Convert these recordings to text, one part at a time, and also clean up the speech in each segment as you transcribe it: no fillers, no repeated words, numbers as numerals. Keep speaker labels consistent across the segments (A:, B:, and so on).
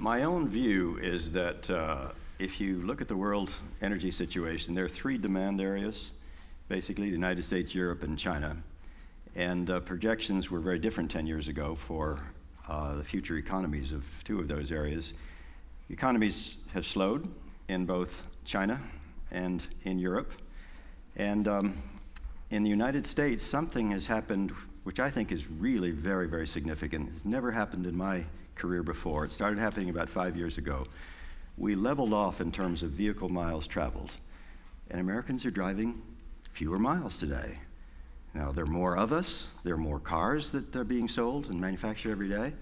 A: My own view is that if you look at the world energy situation, there are three demand areas, basically the United States, Europe, and China. And projections were very different 10 years ago for the future economies of two of those areas. Economies have slowed in both China and in Europe. And in the United States, something has happened which I think is really very, very significant. It's never happened in my career before. It started happening about 5 years ago. We leveled off in terms of vehicle miles traveled, and Americans are driving fewer miles today. Now, there are more of us, there are more cars that are being sold and manufactured every day,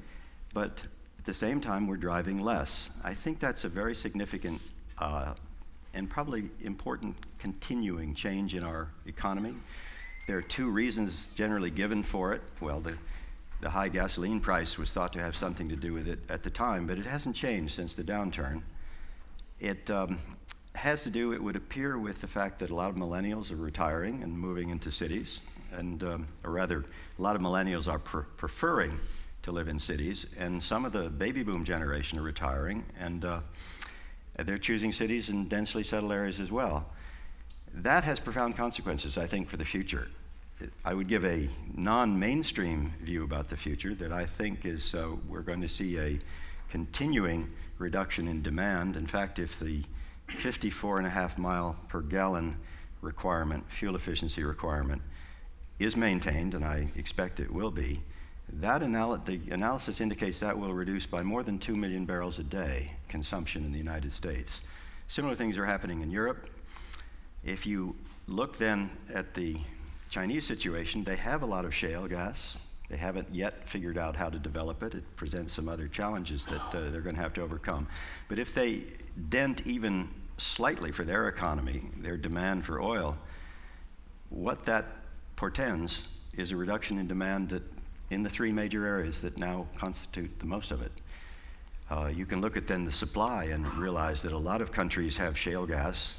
A: but at the same time, we're driving less. I think that's a very significant and probably important continuing change in our economy. There are two reasons generally given for it. Well, the high gasoline price was thought to have something to do with it at the time, but it hasn't changed since the downturn. It has to do, it would appear, with the fact that a lot of millennials are retiring and moving into cities, and or rather, a lot of millennials are preferring to live in cities, and some of the baby boom generation are retiring, and they're choosing cities in densely settled areas as well. That has profound consequences, I think, for the future. I would give a non-mainstream view about the future that I think is we're going to see a continuing reduction in demand. In fact, if the 54.5 mile per gallon requirement, fuel efficiency requirement, is maintained, and I expect it will be, the analysis indicates that will reduce by more than 2 million barrels a day consumption in the United States. Similar things are happening in Europe. If you look then at the Chinese situation, they have a lot of shale gas. They haven't yet figured out how to develop it. It presents some other challenges that they're going to have to overcome. But if they dent even slightly for their economy, their demand for oil, what that portends is a reduction in demand in the three major areas that now constitute the most of it. You can look at then the supply and realize that a lot of countries have shale gas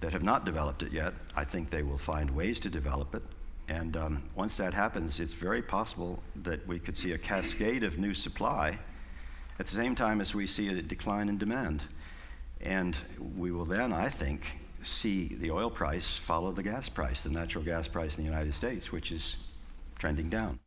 A: that have not developed it yet. I think they will find ways to develop it. And once that happens, it's very possible that we could see a cascade of new supply at the same time as we see a decline in demand. And we will then, I think, see the oil price follow the gas price, the natural gas price in the United States, which is trending down.